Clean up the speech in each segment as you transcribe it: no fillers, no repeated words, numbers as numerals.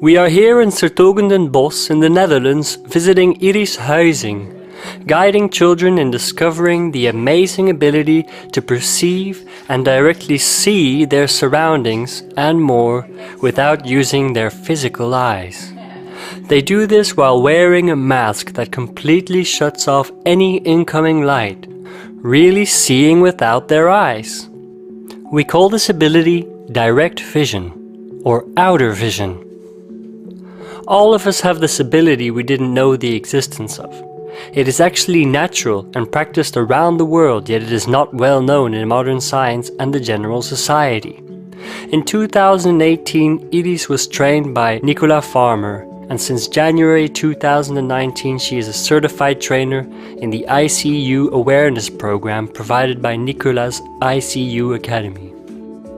We are here in s-Hertogenbosch in the Netherlands visiting Iris Huizing, guiding children in discovering the amazing ability to perceive and directly see their surroundings and more without using their physical eyes. They do this while wearing a mask that completely shuts off any incoming light, really seeing without their eyes. We call this ability direct vision, or outer vision. All of us have this ability we didn't know the existence of. It is actually natural and practiced around the world, yet it is not well known in modern science and the general society. In 2018, Iris was trained by Nicola Farmer, and since January 2019 she is a certified trainer in the ICU awareness program provided by Nicola's ICU Academy.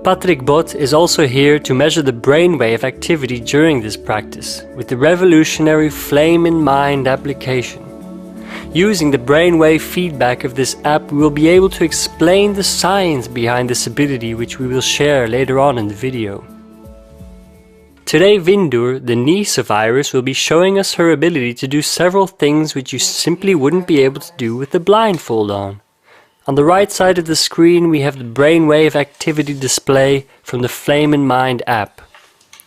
Botte is also here to measure the brainwave activity during this practice with the revolutionary flameinmind application. Using the brainwave feedback of this app, we will be able to explain the science behind this ability, which we will share later on in the video. Today Vindur, the niece of Iris, will be showing us her ability to do several things which you simply wouldn't be able to do with the blindfold on. On the right side of the screen we have the brainwave activity display from the flameinmind app.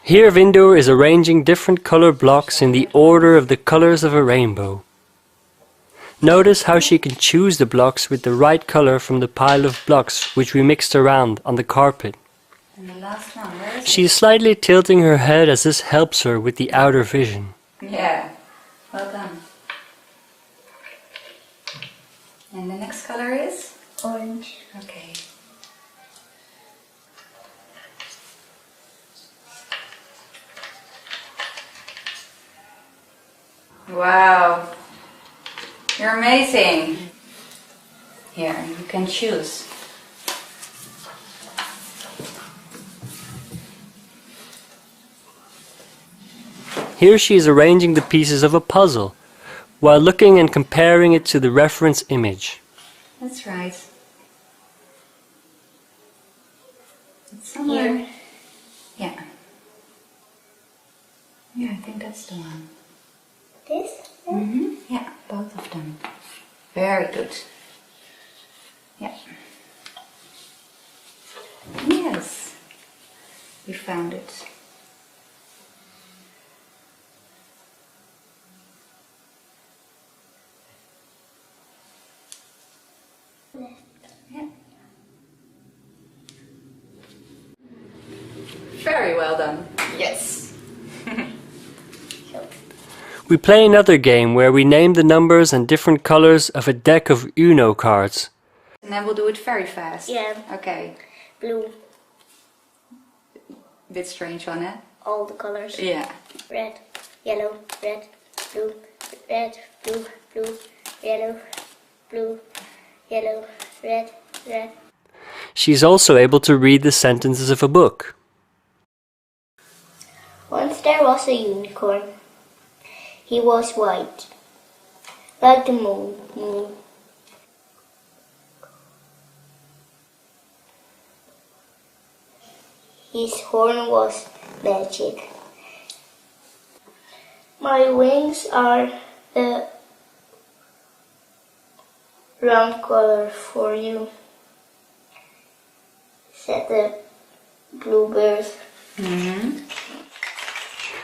Here Vindur is arranging different color blocks in the order of the colors of a rainbow. Notice how she can choose the blocks with the right color from the pile of blocks which we mixed around on the carpet. And the last one, where is She is slightly tilting her head as this helps her with the outer vision. Yeah, well done. And the next color is? Orange. Okay. Wow, you're amazing. Here, you can choose. Here she is arranging the pieces of a puzzle, while looking and comparing it to the reference image. That's right. It's somewhere. Here. Yeah. Yeah, I think that's the one. This? Mm-hmm. Yeah, both of them. Very good. Yeah. Yes. We found it. Yeah. Very well done. Yes. We play another game where we name the numbers and different colors of a deck of Uno cards. And then we'll do it very fast. Yeah. Okay. Blue. Bit strange one, eh? All the colors. Yeah. Red, yellow, red, blue, red, blue, blue, yellow, blue, yellow, red, red. She's also able to read the sentences of a book. Once there was a unicorn. He was white, like the moon. His horn was magic. My wings are the wrong color for you, said the bluebird. Mm-hmm.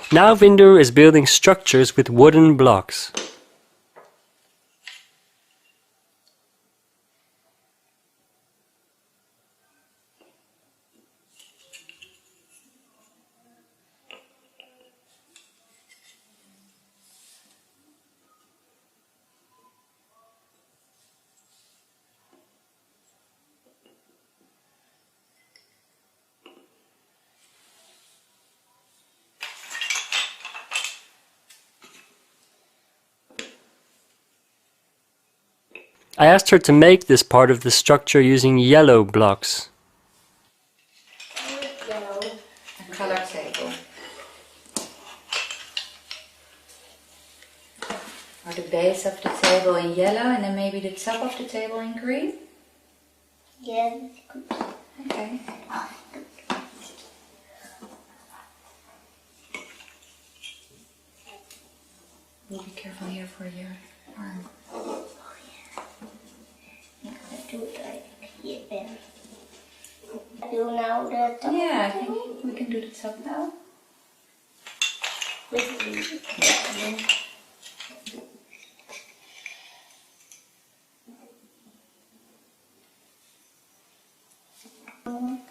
Now Vindur is building structures with wooden blocks. I asked her to make this part of the structure using yellow blocks. Yellow. A color table. Or the base of the table in yellow and then maybe the top of the table in green? Yeah. Okay. Be careful here for your arm. Oh yeah. I'm gonna do it like here then. Do now the top. Yeah, I think we can do the top now. With the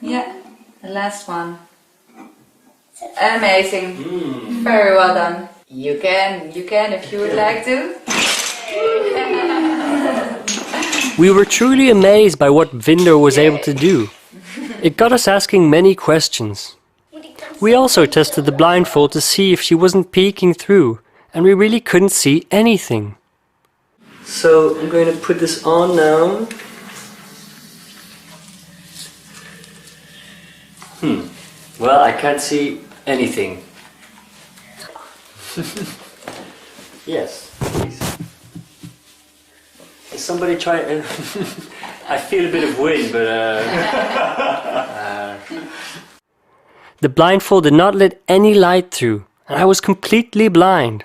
Yeah, the last one. Amazing. Very well done. You can if you would like to. We were truly amazed by what Vindur was able to do. It got us asking many questions. We also tested the blindfold to see if she wasn't peeking through, and we really couldn't see anything. So I'm going to put this on now. Well, I can't see anything. Yes, please. Is somebody try? I feel a bit of wind, but the blindfold did not let any light through, and I was completely blind.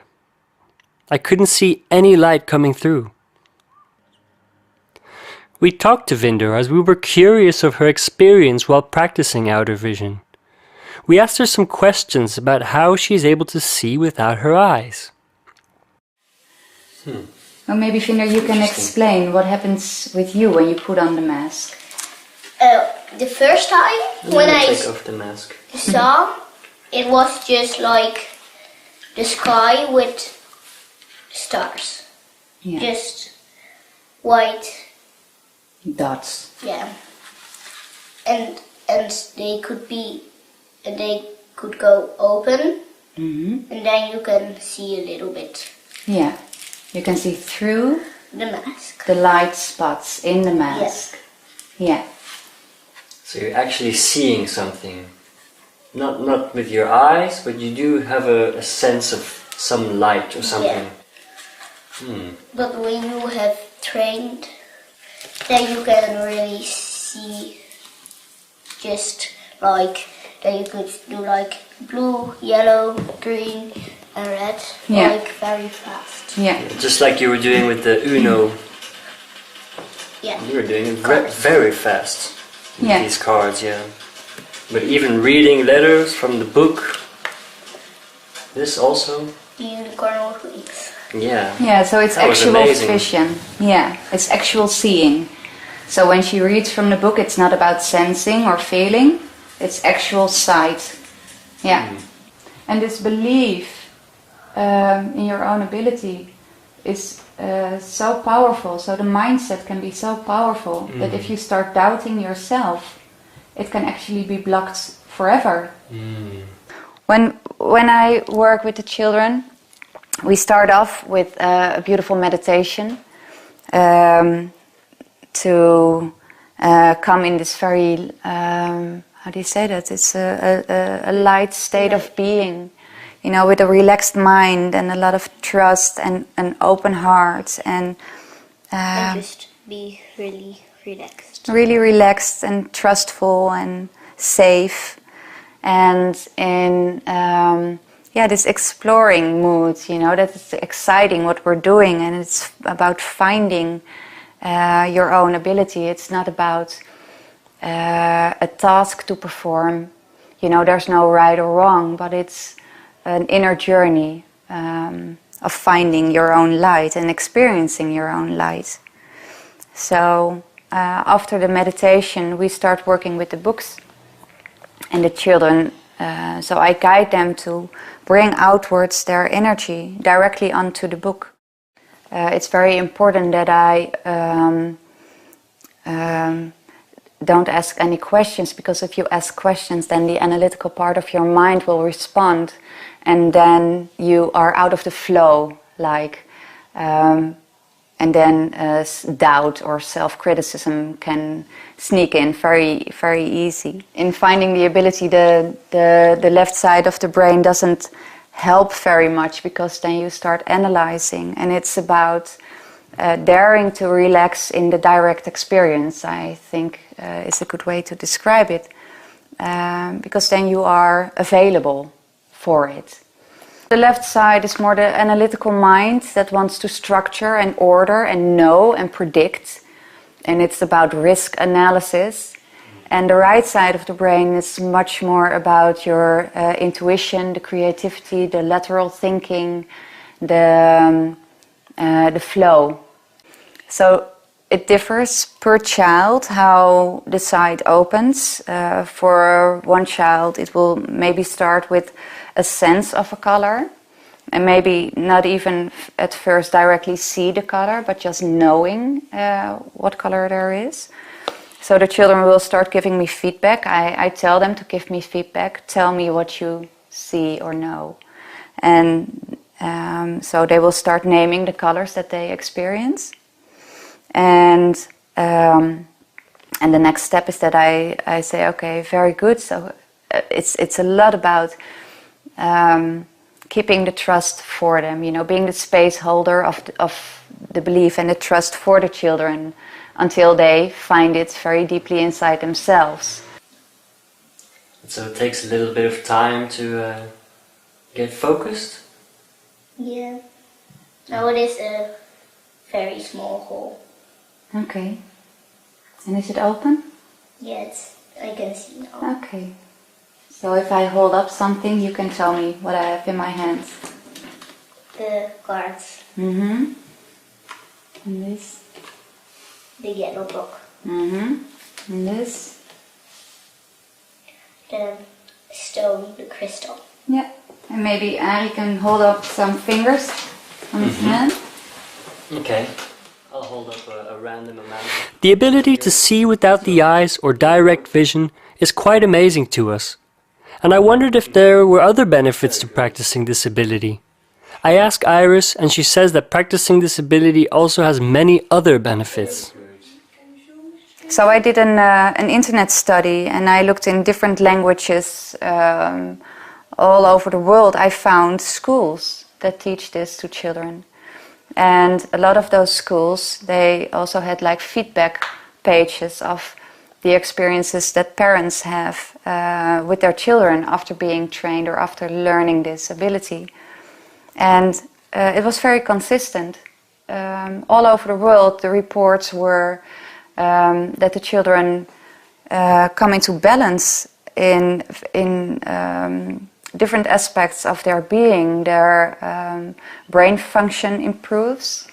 I couldn't see any light coming through. We talked to Vindur as we were curious of her experience while practicing outer vision. We asked her some questions about how she is able to see without her eyes. Well, maybe Vindur, you can explain what happens with you when you put on the mask. The first time when I take off the mask. saw, it was just like the sky with stars. Yeah. Just white. Dots. Yeah. And they could go open, and then you can see a little bit Yeah. You can see through the mask. the light spots in the mask. Yeah. So you're actually seeing something. Not with your eyes, but you do have a sense of some light or something. But when you have trained, then you can really see just like, then you could do like blue, yellow, green and red, like very fast. Yeah. Just like you were doing with the Uno. Yeah. You were doing it very fast with Yeah. these cards, yeah. But even reading letters from the book, this also. The unicorn with wings. Yeah. Yeah, so it's That was actual amazing. vision. Yeah, it's actual seeing. So when she reads from the book, it's not about sensing or feeling, it's actual sight. Yeah. And this belief in your own ability is so powerful. So the mindset can be so powerful that if you start doubting yourself, it can actually be blocked forever. When I work with the children, we start off with a beautiful meditation to come in this very, how do you say that? It's a light state of being, you know, with a relaxed mind and a lot of trust and an open heart and just be really relaxed. really relaxed and trustful and safe, and in this exploring mood, you know, that it's exciting what we're doing, and it's about finding your own ability. It's not about a task to perform, you know, there's no right or wrong, but it's an inner journey of finding your own light and experiencing your own light. So after the meditation, we start working with the books and the children. So I guide them to bring outwards their energy directly onto the book. It's very important that I don't ask any questions, because if you ask questions, then the analytical part of your mind will respond, and then you are out of the flow, and then doubt or self-criticism can sneak in very, very easy. In finding the ability, the left side of the brain doesn't help very much, because then you start analyzing, and it's about daring to relax in the direct experience, I think is a good way to describe it, because then you are available for it. The left side is more the analytical mind that wants to structure and order and know and predict. And it's about risk analysis. And the right side of the brain is much more about your intuition, the creativity, the lateral thinking, the flow. So it differs per child how the side opens. For one child it will maybe start with a sense of a color, and maybe not even at first directly see the color, but just knowing what color there is. So the children will start giving me feedback. I tell them to give me feedback, tell me what you see or know. And so they will start naming the colors that they experience. And the next step is that I say, okay, very good. So it's a lot about keeping the trust for them, you know, being the space holder of the belief and the trust for the children until they find it very deeply inside themselves. So it takes a little bit of time to get focused? Yeah. Now it is a very small hole. Okay. And is it open? Yes, I can see now. Okay. So if I hold up something, you can tell me what I have in my hands. The cards. Mm-hmm. And this? The yellow book. Mm-hmm. And this? The stone, the crystal. Yeah. And maybe Ari can hold up some fingers on his hand. Okay. I'll hold up a random amount. The ability to see without the eyes or direct vision is quite amazing to us. And I wondered if there were other benefits to practicing this ability. I asked Iris, and she says that practicing this ability also has many other benefits. So I did an internet study, and I looked in different languages all over the world. I found schools that teach this to children. And a lot of those schools, they also had like feedback pages of the experiences that parents have with their children after being trained or after learning this ability. And it was very consistent. All over the world, the reports were that the children come into balance in different aspects of their being. Their brain function improves,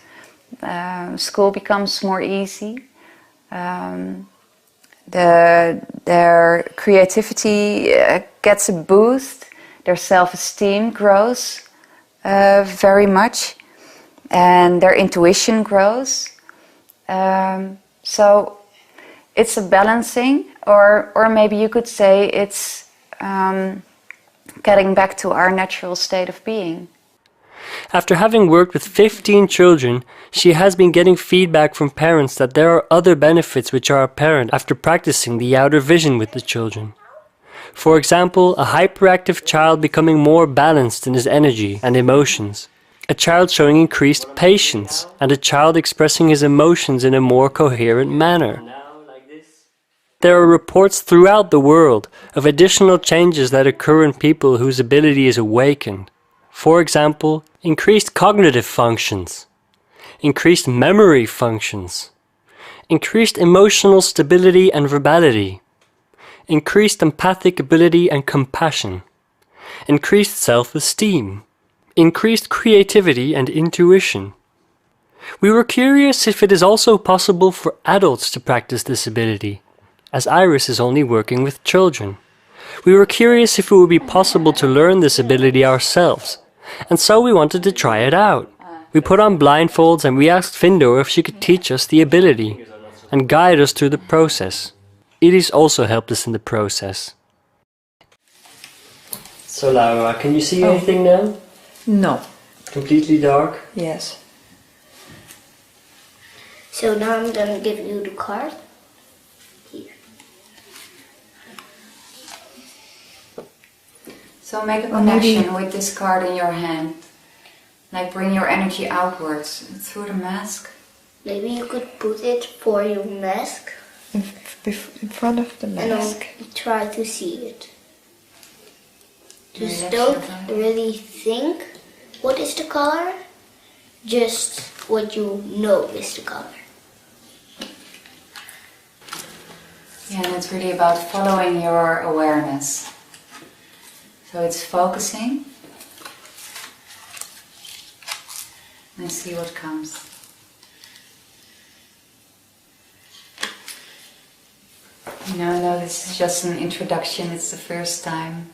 school becomes more easy, their creativity gets a boost, their self-esteem grows very much, and their intuition grows. So it's a balancing, or maybe you could say it's getting back to our natural state of being. After having worked with 15 children, she has been getting feedback from parents that there are other benefits which are apparent after practicing the outer vision with the children. For example, a hyperactive child becoming more balanced in his energy and emotions, a child showing increased patience, and a child expressing his emotions in a more coherent manner. There are reports throughout the world of additional changes that occur in people whose ability is awakened. For example, increased cognitive functions, increased memory functions, increased emotional stability and verbality, increased empathic ability and compassion, increased self-esteem, increased creativity and intuition. We were curious if it is also possible for adults to practice this ability, as Iris is only working with children. We were curious if it would be possible to learn this ability ourselves, and so we wanted to try it out. We put on blindfolds and we asked Vindur if she could teach us the ability and guide us through the process. Iris also helped us in the process. So Laura, can you see anything now? No. Completely dark? Yes. So now I'm gonna give you the card. Here. So make a connection with this card in your hand. Like bring your energy outwards through the mask. Maybe you could put it for your mask. In front of the mask. And try to see it. Just don't really think what is the color, just what you know is the color. Yeah, and it's really about following your awareness. So it's focusing and see what comes. I know this is just an introduction, it's the first time.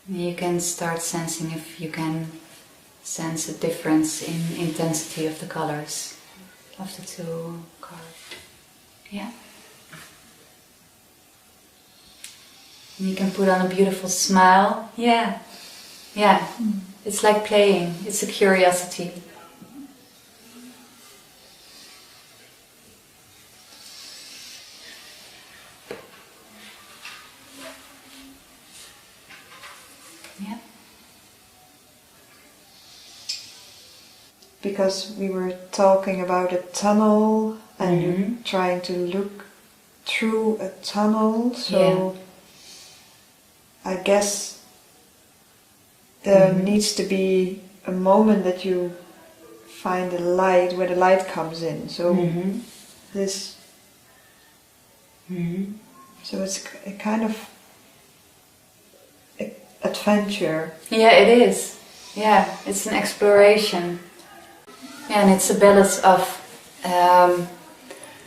You can start sensing if you can sense a difference in intensity of the colors of the two cards. Yeah. And you can put on a beautiful smile. Yeah. Yeah. It's like playing. It's a curiosity. Yeah. Because we were talking about a tunnel and you're trying to look through a tunnel, so I guess there needs to be a moment that you find the light, where the light comes in. So this, so it's a kind of adventure. Yeah, it is. Yeah, it's an exploration. Yeah, and it's a balance of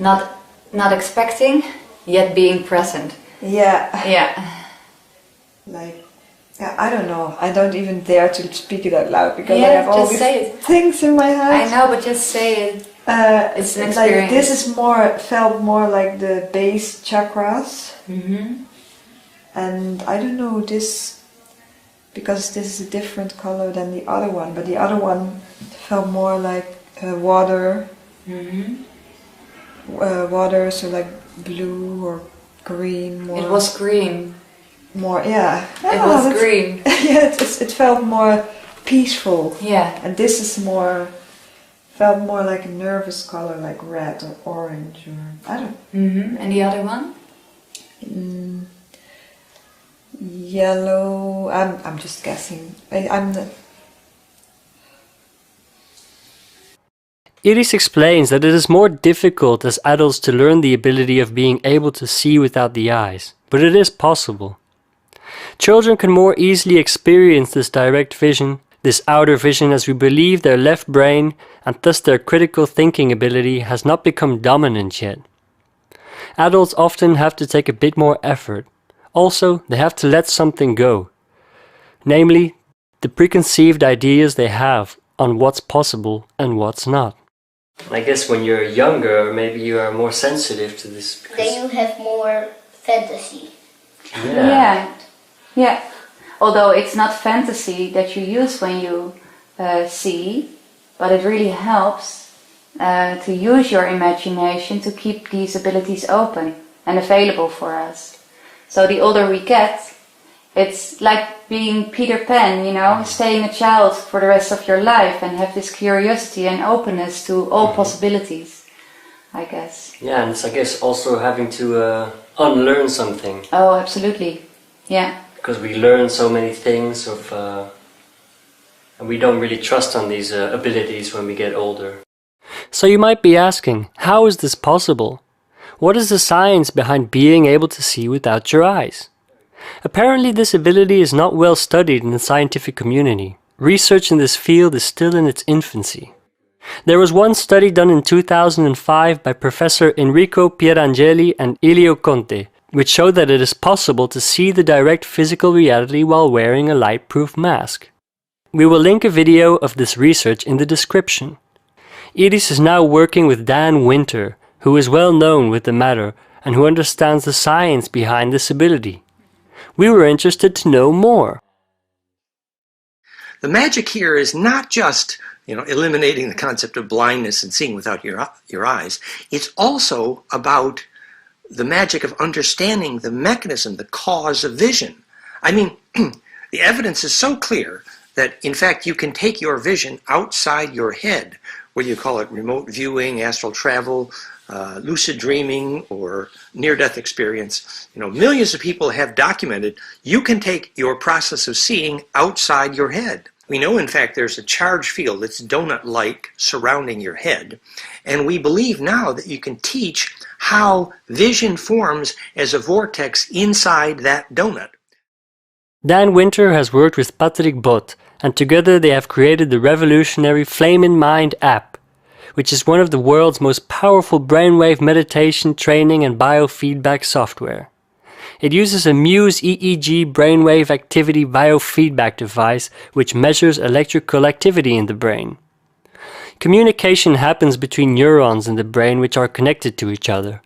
not expecting, yet being present. Yeah. Yeah. Like, I don't know. I don't even dare to speak it out loud because Yeah, I have all just these say it. things in my head. I know, but just say it. It's an experience. Like this is felt more like the base chakras, and I don't know this because this is a different color than the other one. But the other one felt more like water, water, so like blue or green. More. It was green. More, yeah. It was green. Yeah, it felt more peaceful. Yeah. And this is felt more like a nervous color, like red or orange, or I don't. And the other one? Yellow. I'm just guessing. I'm not. Iris explains that it is more difficult as adults to learn the ability of being able to see without the eyes, but it is possible. Children can more easily experience this direct vision, this outer vision, as we believe their left brain and thus their critical thinking ability has not become dominant yet. Adults often have to take a bit more effort. Also, they have to let something go, namely the preconceived ideas they have on what's possible and what's not. I guess when you're younger, maybe you are more sensitive to this. Then you have more fantasy. Yeah. Although it's not fantasy that you use when you see, but it really helps to use your imagination to keep these abilities open and available for us. So the older we get, it's like being Peter Pan, staying a child for the rest of your life and have this curiosity and openness to all possibilities, I guess. Yeah, and it's, I guess, also having to unlearn something. Oh, absolutely. Yeah. Because we learn so many things and we don't really trust on these abilities when we get older. So you might be asking, how is this possible? What is the science behind being able to see without your eyes? Apparently this ability is not well studied in the scientific community. Research in this field is still in its infancy. There was one study done in 2005 by Professor Enrico Pierangeli and Elio Conte, which showed that it is possible to see the direct physical reality while wearing a light-proof mask. We will link a video of this research in the description. Iris is now working with Dan Winter, who is well known with the matter and who understands the science behind this ability. We were interested to know more. The magic here is not just, eliminating the concept of blindness and seeing without your eyes. It's also about the magic of understanding the mechanism, the cause of vision. I mean, the evidence is so clear that, in fact, you can take your vision outside your head, whether you call it remote viewing, astral travel, lucid dreaming or near-death experience, millions of people have documented you can take your process of seeing outside your head. We know, in fact, there's a charged field that's donut-like surrounding your head, and we believe now that you can teach how vision forms as a vortex inside that donut. Dan Vindur has worked with Patrick Botte, and together they have created the revolutionary flameinmind app, which is one of the world's most powerful brainwave meditation training and biofeedback software. It uses a Muse EEG brainwave activity biofeedback device which measures electrical activity in the brain. Communication happens between neurons in the brain which are connected to each other.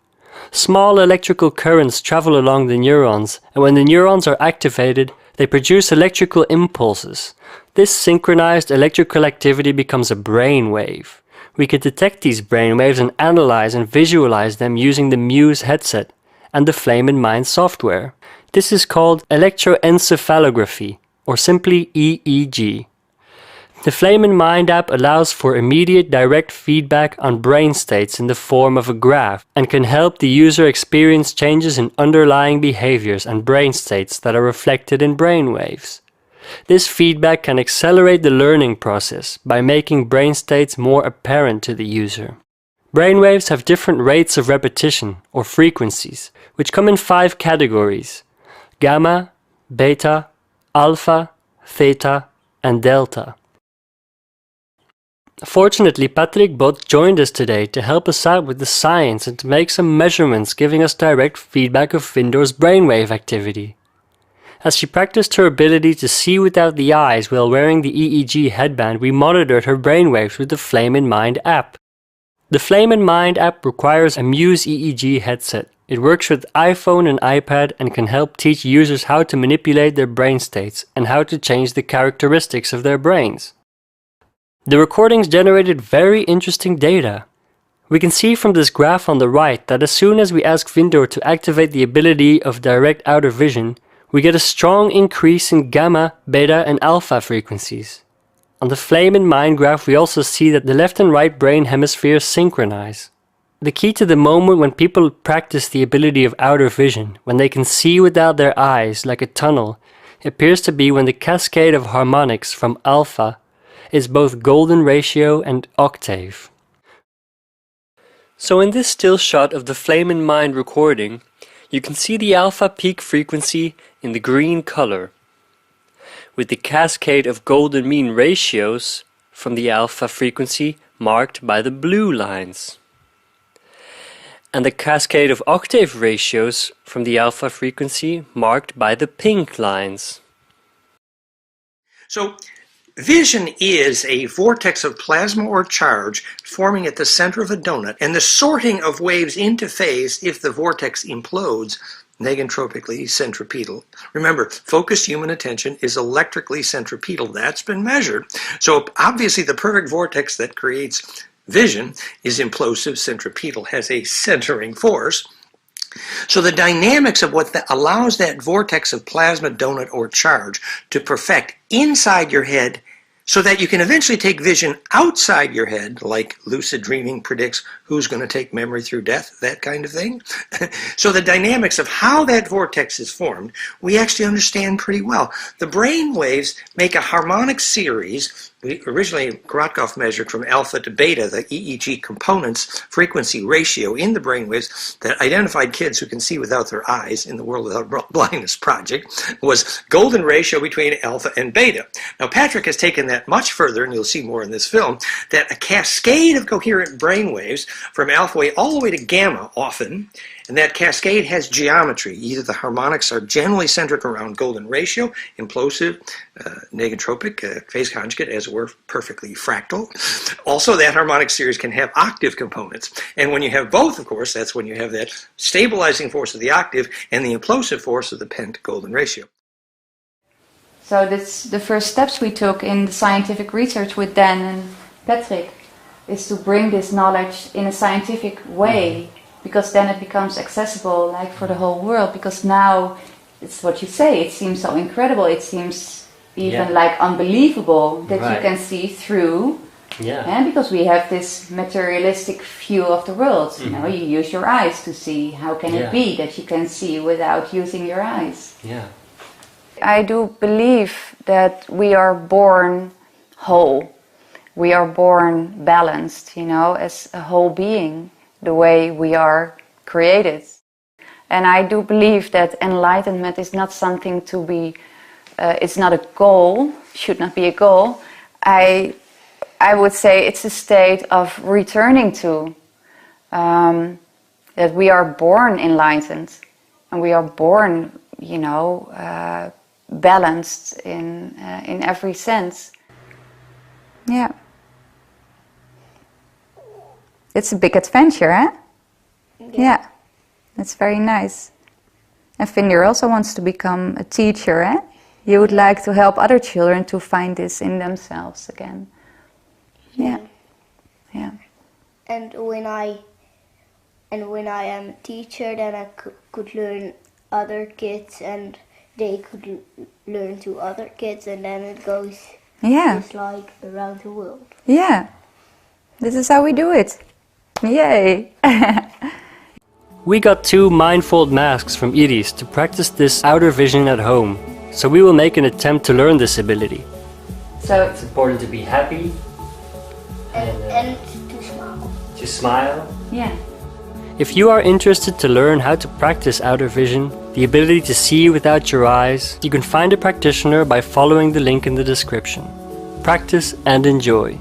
Small electrical currents travel along the neurons, and when the neurons are activated, they produce electrical impulses. This synchronized electrical activity becomes a brainwave. We can detect these brainwaves and analyze and visualize them using the Muse headset and the flameinmind software. This is called electroencephalography, or simply EEG. The flameinmind app allows for immediate direct feedback on brain states in the form of a graph and can help the user experience changes in underlying behaviors and brain states that are reflected in brainwaves. This feedback can accelerate the learning process by making brain states more apparent to the user. Brainwaves have different rates of repetition, or frequencies, which come in 5 categories: gamma, beta, alpha, theta, and delta. Fortunately, Patrick Botte joined us today to help us out with the science and to make some measurements giving us direct feedback of Vindur's brainwave activity. As she practiced her ability to see without the eyes while wearing the EEG headband, we monitored her brainwaves with the flameinmind app. The flameinmind app requires a Muse EEG headset. It works with iPhone and iPad and can help teach users how to manipulate their brain states and how to change the characteristics of their brains. The recordings generated very interesting data. We can see from this graph on the right that as soon as we ask Vindur to activate the ability of direct outer vision, we get a strong increase in gamma, beta and alpha frequencies. On the flameinmind graph we also see that the left and right brain hemispheres synchronize. The key to the moment when people practice the ability of outer vision, when they can see without their eyes like a tunnel, appears to be when the cascade of harmonics from alpha is both golden ratio and octave. So in this still shot of the flameinmind recording, you can see the alpha peak frequency in the green color, with the cascade of golden mean ratios from the alpha frequency marked by the blue lines, and the cascade of octave ratios from the alpha frequency marked by the pink lines. So, vision is a vortex of plasma or charge forming at the center of a donut, and the sorting of waves into phase if the vortex implodes negentropically centripetal. Remember, focused human attention is electrically centripetal. That's been measured. So obviously the perfect vortex that creates vision is implosive centripetal, has a centering force. So the dynamics of what allows that vortex of plasma, donut, or charge to perfect inside your head so that you can eventually take vision outside your head, like lucid dreaming predicts who's going to take memory through death, that kind of thing. So the dynamics of how that vortex is formed, we actually understand pretty well. The brain waves make a harmonic series. We originally, Korotkov measured from alpha to beta, the EEG components frequency ratio in the brainwaves that identified kids who can see without their eyes in the World Without Blindness project was golden ratio between alpha and beta. Now Patrick has taken that much further, and you'll see more in this film, that a cascade of coherent brainwaves from alpha wave all the way to gamma often, and that cascade has geometry. Either the harmonics are generally centered around golden ratio, implosive, negentropic, phase conjugate, as it were, perfectly fractal. Also, that harmonic series can have octave components. And when you have both, of course, that's when you have that stabilizing force of the octave and the implosive force of the pent golden ratio. So that's the first steps we took in the scientific research with Dan and Patrick, is to bring this knowledge in a scientific way, because then it becomes accessible, like for the whole world, because now it's what you say, it seems so incredible, it seems even like unbelievable that you can see through Yeah. Because we have this materialistic view of the world. You know, you use your eyes to see. How can it be that you can see without using your eyes? Yeah. I do believe that we are born whole. We are born balanced, you know, as a whole being, the way we are created. And I do believe that enlightenment is not something to be, it's not a goal, should not be a goal. I would say it's a state of returning to, that we are born enlightened and we are born, you know, balanced in every sense. Yeah. It's a big adventure, eh? Yeah. That's very nice. And Vindur also wants to become a teacher, eh? You would like to help other children to find this in themselves again. Yeah. Yeah. And when I am a teacher, then I could learn other kids, and they could learn to other kids, and then it goes just like around the world. Yeah. This is how we do it. Yay! We got 2 mindfold masks from Iris to practice this outer vision at home, so we will make an attempt to learn this ability. So it's important to be happy and to smile. To smile. Yeah. If you are interested to learn how to practice outer vision, the ability to see without your eyes, you can find a practitioner by following the link in the description. Practice and enjoy.